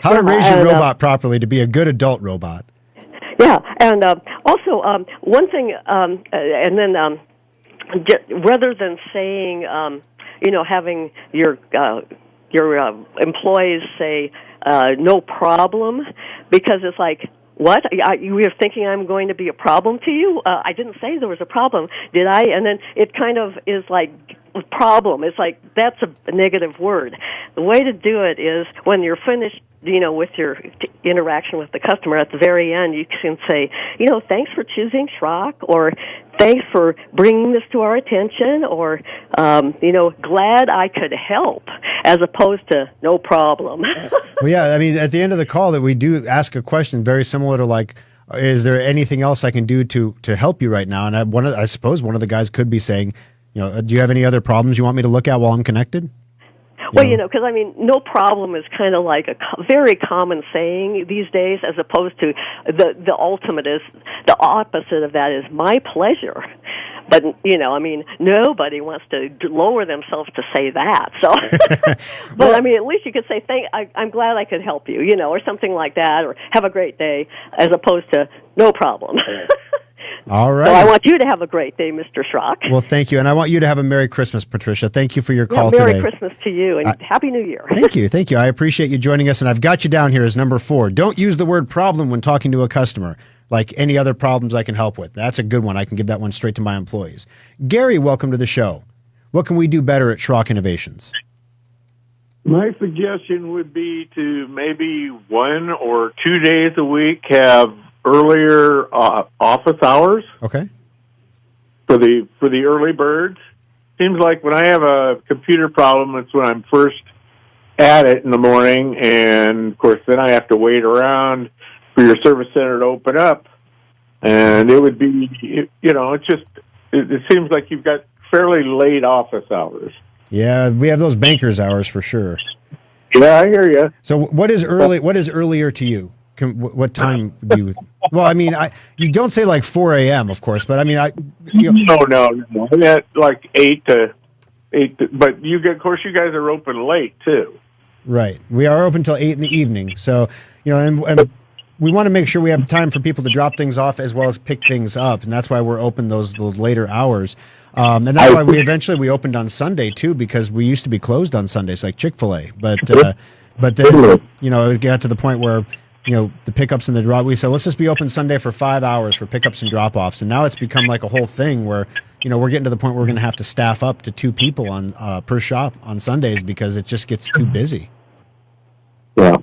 How to raise your robot properly to be a good adult robot. Yeah, and also one thing, and then rather than saying, having your employees say no problem, because it's like, what? You were thinking I'm going to be a problem to you? I didn't say there was a problem, did I? And then it kind of is like problem. It's like, that's a negative word. The way to do it is when you're finished, with your interaction with the customer, at the very end, you can say, thanks for choosing Schrock, or thanks for bringing this to our attention, or, glad I could help, as opposed to no problem. Well, yeah, I mean, at the end of the call, that we do ask a question very similar to like, is there anything else I can do to help you right now? And I suppose one of the guys could be saying, do you have any other problems you want me to look at while I'm connected? Well, because no problem is kind of like a very common saying these days, as opposed to the ultimate is, the opposite of that is my pleasure. But, nobody wants to lower themselves to say that. So, but at least you could say, I'm glad I could help you, or something like that, or have a great day, as opposed to no problem. All right. So I want you to have a great day, Mr. Schrock. Well, thank you. And I want you to have a Merry Christmas, Patricia. Thank you for your call today. Merry Christmas to you, and Happy New Year. Thank you. I appreciate you joining us. And I've got you down here as number 4. Don't use the word problem when talking to a customer, like any other problems I can help with. That's a good one. I can give that one straight to my employees. Gary, welcome to the show. What can we do better at Schrock Innovations? My suggestion would be to maybe 1 or 2 days a week have earlier office hours. Okay. For the early birds. Seems like when I have a computer problem, it's when I'm first at it in the morning, and of course then I have to wait around for your service center to open up. And it would be, it seems like you've got fairly late office hours. Yeah, we have those banker's hours for sure. Yeah, I hear you. So what is early? What is earlier to you? What time do you? Well, I mean, you don't say like 4 a.m., of course, but I mean, No. At like 8 to 8. But of course, you guys are open late too. Right. We are open till 8 in the evening. So and we want to make sure we have time for people to drop things off as well as pick things up, and that's why we're open those later hours. And that's why we eventually opened on Sunday too, because we used to be closed on Sundays, like Chick-fil-A. But then it got to the point where the pickups and the drop. We said let's just be open Sunday for 5 hours for pickups and drop-offs, and now it's become like a whole thing where we're getting to the point where we're going to have to staff up to 2 people on per shop on Sundays because it just gets too busy. Yeah.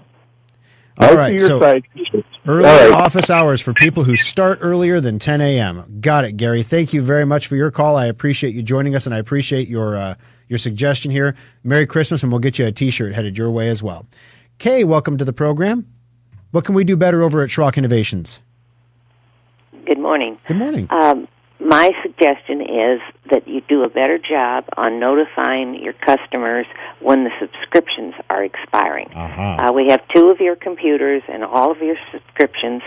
All right, your so side. early All right. office hours for people who start earlier than 10 a.m. Got it, Gary. Thank you very much for your call. I appreciate you joining us, and I appreciate your suggestion here. Merry Christmas, and we'll get you a T-shirt headed your way as well. Kay, welcome to the program. What can we do better over at Schrock Innovations? Good morning. Good morning. My suggestion is that you do a better job on notifying your customers when the subscriptions are expiring. We have 2 of your computers and all of your subscriptions,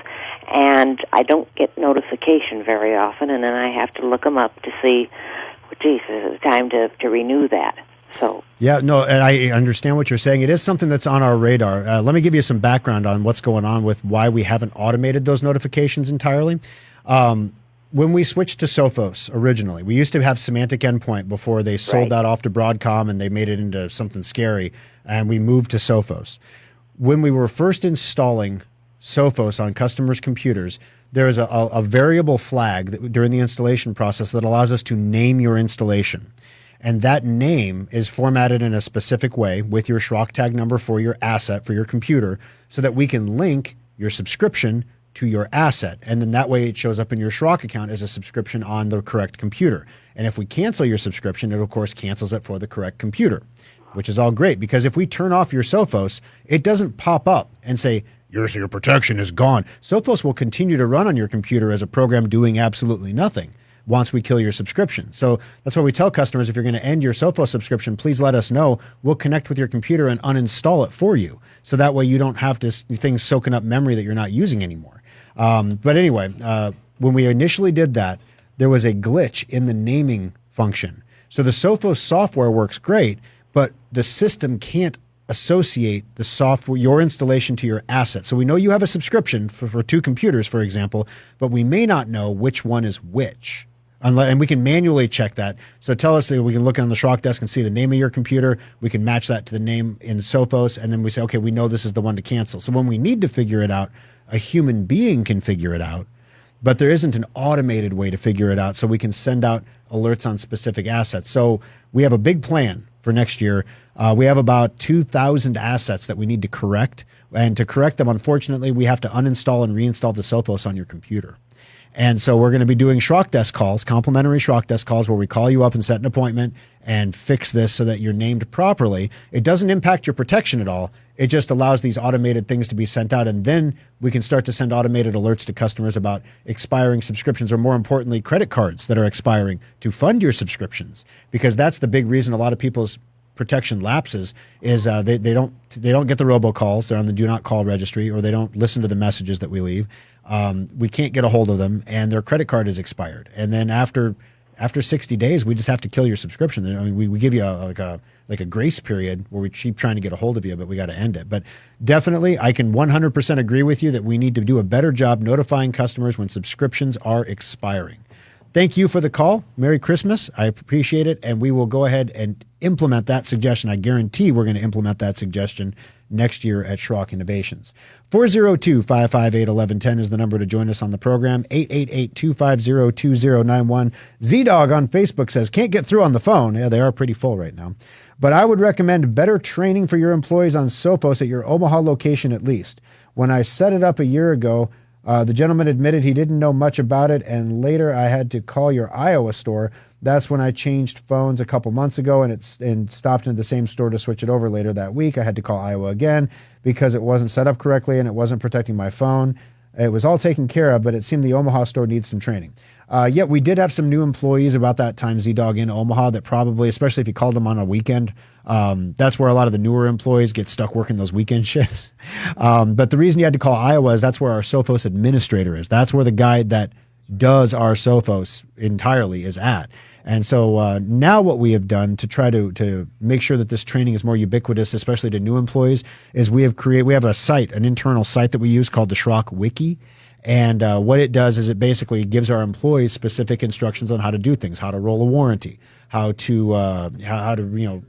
and I don't get notification very often, and then I have to look them up to see, geez, it's time to renew that. So. Yeah, no, and I understand what you're saying. It is something that's on our radar. Let me give you some background on what's going on with why we haven't automated those notifications entirely. When we switched to Sophos originally, we used to have Semantic Endpoint before they sold that off to Broadcom and they made it into something scary, and we moved to Sophos. When we were first installing Sophos on customers' computers, there is a variable flag that, during the installation process that allows us to name your installation. And that name is formatted in a specific way with your Schrock tag number for your asset, for your computer, so that we can link your subscription to your asset. And then that way it shows up in your Schrock account as a subscription on the correct computer. And if we cancel your subscription, it of course cancels it for the correct computer, which is all great, because if we turn off your Sophos, it doesn't pop up and say, your protection is gone. Sophos will continue to run on your computer as a program doing absolutely nothing once we kill your subscription. So that's why we tell customers, if you're going to end your Sophos subscription, please let us know. We'll connect with your computer and uninstall it for you. So that way you don't have things soaking up memory that you're not using anymore. But anyway, when we initially did that, there was a glitch in the naming function. So the Sophos software works great, but the system can't associate the software, your installation, to your asset. So we know you have a subscription for 2 computers, for example, but we may not know which one is which. And we can manually check that. So tell us, we can look on the Schrock desk and see the name of your computer. We can match that to the name in Sophos, and then we say, okay, we know this is the one to cancel. So when we need to figure it out, a human being can figure it out, but there isn't an automated way to figure it out, so we can send out alerts on specific assets. So we have a big plan for next year. We have about 2,000 assets that we need to correct. And to correct them, unfortunately, we have to uninstall and reinstall the Sophos on your computer. And so we're going to be doing Schrock desk calls, complimentary Schrock desk calls, where we call you up and set an appointment and fix this so that you're named properly. It doesn't impact your protection at all. It just allows these automated things to be sent out. And then we can start to send automated alerts to customers about expiring subscriptions, or more importantly, credit cards that are expiring, to fund your subscriptions. Because that's the big reason a lot of people's protection lapses is they don't get the robocalls. They're on the do not call registry, or they don't listen to the messages that we leave. We can't get a hold of them, and their credit card is expired. And then after 60 days, we just have to kill your subscription. I mean, we give you like a grace period where we keep trying to get a hold of you, but we got to end it. But definitely, I can 100% agree with you that we need to do a better job notifying customers when subscriptions are expiring. Thank you for the call. Merry Christmas. I appreciate it. And we will go ahead and implement that suggestion. I guarantee we're going to implement that suggestion next year at Schrock Innovations. 402-558-1110 is the number to join us on the program. 888-250-2091. Z-Dog on Facebook says, can't get through on the phone. Yeah, they are pretty full right now. But I would recommend better training for your employees on Sophos at your Omaha location at least. When I set it up a year ago, the gentleman admitted he didn't know much about it, and later I had to call your Iowa store. That's when I changed phones a couple months ago, and stopped into the same store to switch it over later that week. I had to call Iowa again because it wasn't set up correctly and it wasn't protecting my phone. It was all taken care of, but it seemed the Omaha store needs some training. Yet we did have some new employees about that time, Z-Dog, in Omaha that probably, especially if you called them on a weekend, that's where a lot of the newer employees get stuck working those weekend shifts. But the reason you had to call Iowa is that's where our Sophos administrator is. That's where the guy that does our Sophos entirely is at. And so now what we have done to try to make sure that this training is more ubiquitous, especially to new employees, is we have a site, an internal site that we use called the Schrock Wiki. And what it does is it basically gives our employees specific instructions on how to do things, how to roll a warranty, how to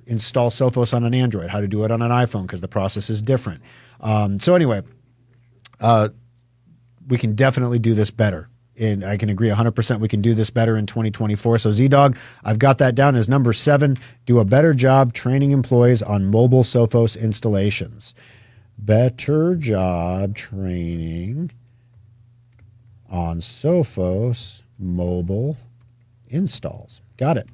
install Sophos on an Android, how to do it on an iPhone because the process is different. So anyway, we can definitely do this better and I can agree 100% we can do this better in 2024. So Z-Dog, I've got that down as number 7. Do a better job training employees on mobile Sophos installations. Better job training on Sophos mobile installs. Got it.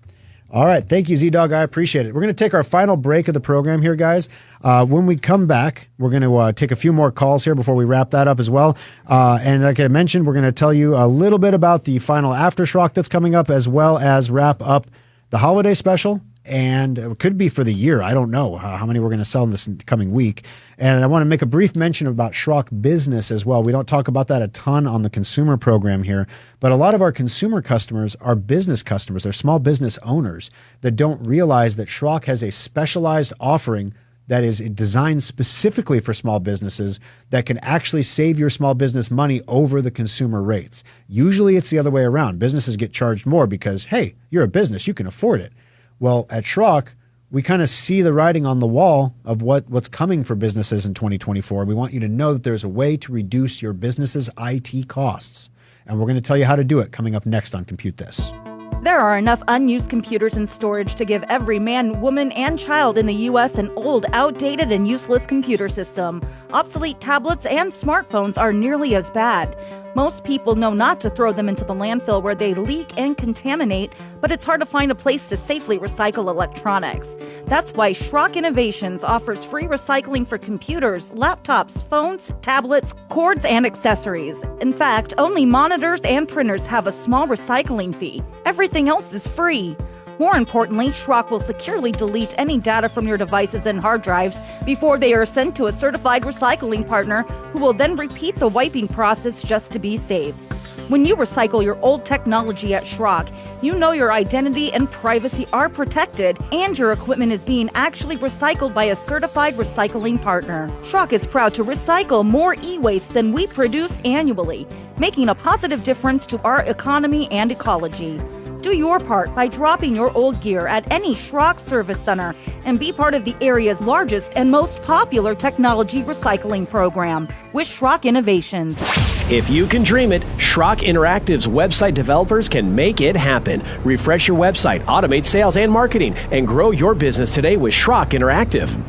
All right. Thank you, Z-Dog. I appreciate it. We're going to take our final break of the program here, guys. When we come back, we're going to take a few more calls here before we wrap that up as well. And like I mentioned, we're going to tell you a little bit about the final Aftershock that's coming up, as well as wrap up the holiday special. And it could be for the year. I don't know how many we're going to sell in this coming week. And I want to make a brief mention about Schrock Business as well. We don't talk about that a ton on the consumer program here, but a lot of our consumer customers are business customers. They're small business owners that don't realize that Schrock has a specialized offering that is designed specifically for small businesses that can actually save your small business money over the consumer rates. Usually it's the other way around. Businesses get charged more because, hey, you're a business, you can afford it. Well, at Schrock, we kind of see the writing on the wall of what's coming for businesses in 2024. We want you to know that there's a way to reduce your business's IT costs. And we're going to tell you how to do it coming up next on Compute This. There are enough unused computers in storage to give every man, woman, and child in the U.S. an old, outdated, and useless computer system. Obsolete tablets and smartphones are nearly as bad. Most people know not to throw them into the landfill where they leak and contaminate, but it's hard to find a place to safely recycle electronics. That's why Schrock Innovations offers free recycling for computers, laptops, phones, tablets, cords, and accessories. In fact, only monitors and printers have a small recycling fee. Everything else is free. More importantly, Schrock will securely delete any data from your devices and hard drives before they are sent to a certified recycling partner who will then repeat the wiping process just to be safe. When you recycle your old technology at Schrock, you know your identity and privacy are protected and your equipment is being actually recycled by a certified recycling partner. Schrock is proud to recycle more e-waste than we produce annually, making a positive difference to our economy and ecology. Do your part by dropping your old gear at any Schrock service center and be part of the area's largest and most popular technology recycling program with Schrock Innovations. If you can dream it, Schrock Interactive's website developers can make it happen. Refresh your website, automate sales and marketing, and grow your business today with Schrock Interactive.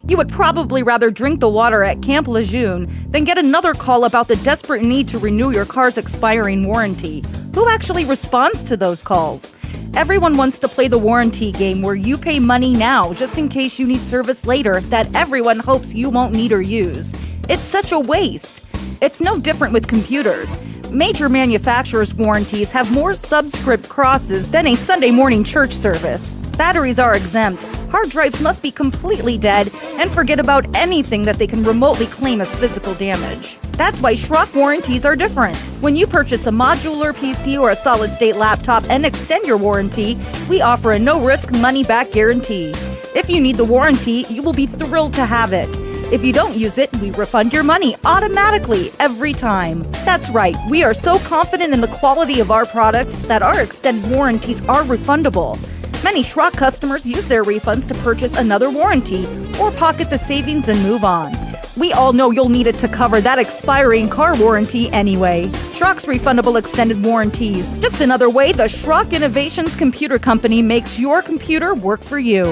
You would probably rather drink the water at Camp Lejeune than get another call about the desperate need to renew your car's expiring warranty. Who actually responds to those calls? Everyone wants to play the warranty game where you pay money now just in case you need service later that everyone hopes you won't need or use. It's such a waste. It's no different with computers. Major manufacturers' warranties have more subscript crosses than a Sunday morning church service. Batteries are exempt. Hard drives must be completely dead, and forget about anything that they can remotely claim as physical damage. That's why Schrock warranties are different. When you purchase a modular PC or a solid-state laptop and extend your warranty, we offer a no-risk money-back guarantee. If you need the warranty, you will be thrilled to have it. If you don't use it, we refund your money automatically every time. That's right, we are so confident in the quality of our products that our extended warranties are refundable. Many Schrock customers use their refunds to purchase another warranty or pocket the savings and move on. We all know you'll need it to cover that expiring car warranty anyway. Schrock's refundable extended warranties. Just another way the Schrock Innovations Computer Company makes your computer work for you.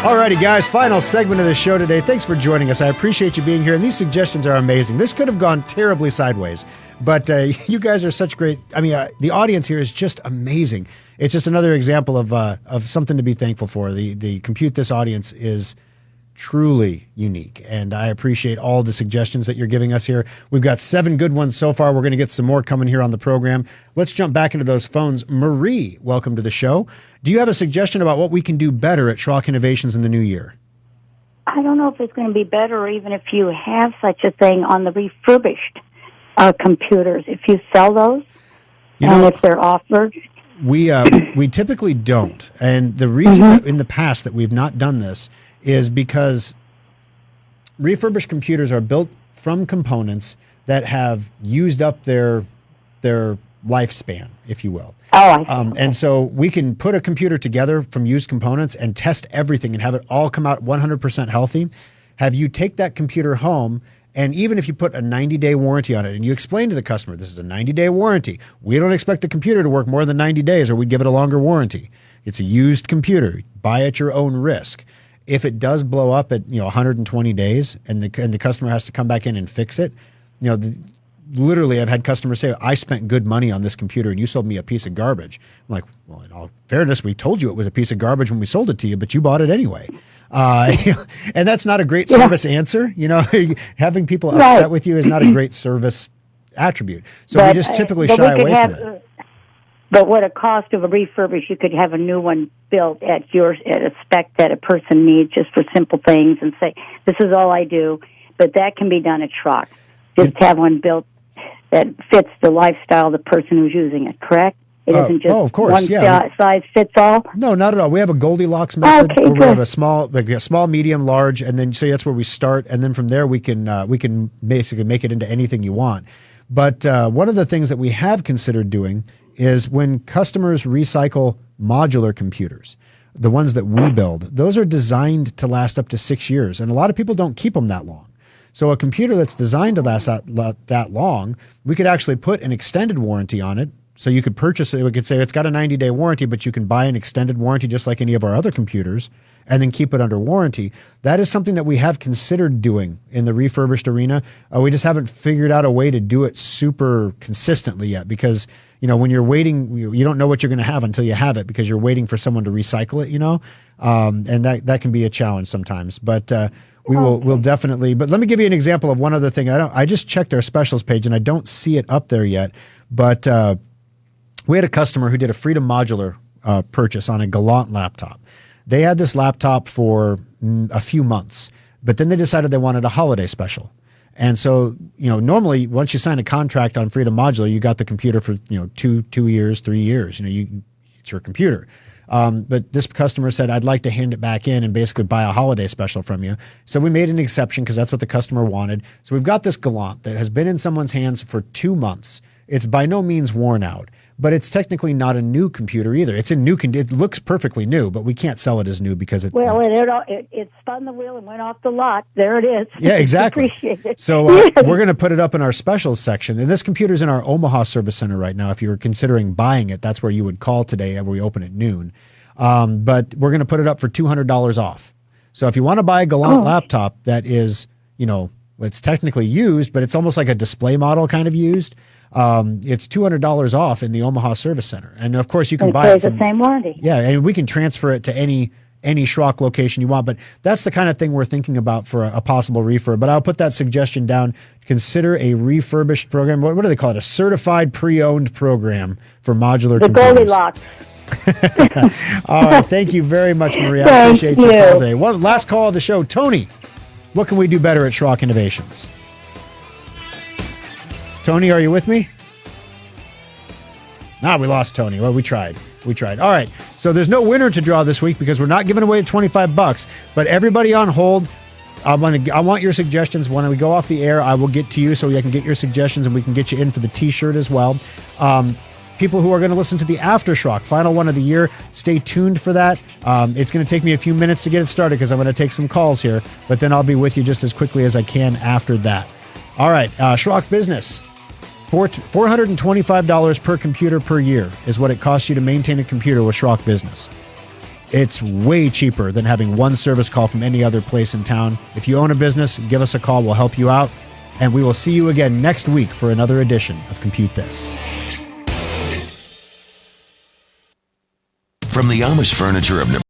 Alrighty, guys, final segment of the show today. Thanks for joining us. I appreciate you being here, and these suggestions are amazing. This could have gone terribly sideways, but you guys are such great. I mean, the audience here is just amazing. It's just another example of something to be thankful for. The Compute This audience is truly unique, and I appreciate all the suggestions that you're giving us here. We've got 7 good ones so far. We're going to get some more coming here on the program. Let's jump back into those phones. Marie, welcome to the show. Do you have a suggestion about what we can do better at Schrock Innovations in the new year? I don't know if it's going to be better, or even if you have such a thing on the refurbished computers, if you sell those, if they're offered. We typically don't, and the reason in the past that we've not done this is because refurbished computers are built from components that have used up their lifespan, if you will. And so we can put a computer together from used components and test everything and have it all come out 100% healthy. Have you take that computer home And even if you put a 90-day warranty on it and you explain to the customer, this is a 90-day warranty. We don't expect the computer to work more than 90 days or we'd give it a longer warranty. It's a used computer. Buy at your own risk. If it does blow up at 120 days and the customer has to come back in and fix it, literally I've had customers say, I spent good money on this computer and you sold me a piece of garbage. I'm like, well, in all fairness, we told you it was a piece of garbage when we sold it to you, but you bought it anyway. And that's not a great service answer. Having people upset with you is not a great service attribute. So we just typically shy away from it. But what a cost of a refurbish, you could have a new one built at a spec that a person needs just for simple things and say, this is all I do. But that can be done at Schrock. Just have one built that fits the lifestyle of the person who's using it, correct? It isn't just of course, size fits all? No, not at all. We have a Goldilocks method where we have a small, medium, large, and then so that's where we start. And then from there, we can basically make it into anything you want. But one of the things that we have considered doing is when customers recycle modular computers, the ones that we build, those are designed to last up to 6 years. And a lot of people don't keep them that long. So a computer that's designed to last that long, we could actually put an extended warranty on it. So you could purchase it. We could say it's got a 90-day warranty, but you can buy an extended warranty just like any of our other computers and then keep it under warranty. That is something that we have considered doing in the refurbished arena. We just haven't figured out a way to do it super consistently yet because, when you're waiting, you don't know what you're going to have until you have it because you're waiting for someone to recycle it, and that can be a challenge sometimes. But we'll definitely. But let me give you an example of one other thing. I just checked our specials page and I don't see it up there yet, but we had a customer who did a Freedom Modular purchase on a Galant laptop. They had this laptop for a few months, but then they decided they wanted a holiday special. And so, normally once you sign a contract on Freedom Modular, you got the computer for, 2 years, 3 years, it's your computer. But this customer said, I'd like to hand it back in and basically buy a holiday special from you. So we made an exception because that's what the customer wanted. So we've got this Galant that has been in someone's hands for 2 months. It's by no means worn out, but it's technically not a new computer either. It's a new, it looks perfectly new, but we can't sell it as new because it spun the wheel and went off the lot. There it is. Yeah, exactly. Appreciate it. So we're going to put it up in our specials section. And this computer's in our Omaha service center right now. If you were considering buying it, that's where you would call today where we open at noon. But we're going to put it up for $200 off. So if you want to buy a Galant laptop that is, it's technically used, but it's almost like a display model kind of used. It's $200 off in the Omaha Service Center, and of course you can buy it from the same warranty. Yeah, and we can transfer it to any Schrock location you want. But that's the kind of thing we're thinking about for a possible refurb. But I'll put that suggestion down. Consider a refurbished program. What do they call it? A certified pre-owned program for modular computers. The Goldilocks. All right, thank you very much, Maria. I appreciate your call today. One last call of the show, Tony. What can we do better at Schrock Innovations? Tony, are you with me? We lost Tony. Well, we tried. All right. So there's no winner to draw this week because we're not giving away $25. But everybody on hold, I want your suggestions. When we go off the air, I will get to you so I can get your suggestions and we can get you in for the T-shirt as well. People who are going to listen to the After Schrock, final one of the year, stay tuned for that. It's going to take me a few minutes to get it started because I'm going to take some calls here, but then I'll be with you just as quickly as I can after that. All right, Schrock Business. $425 per computer per year is what it costs you to maintain a computer with Schrock Business. It's way cheaper than having one service call from any other place in town. If you own a business, give us a call. We'll help you out. And we will see you again next week for another edition of Compute This. From the Amish furniture of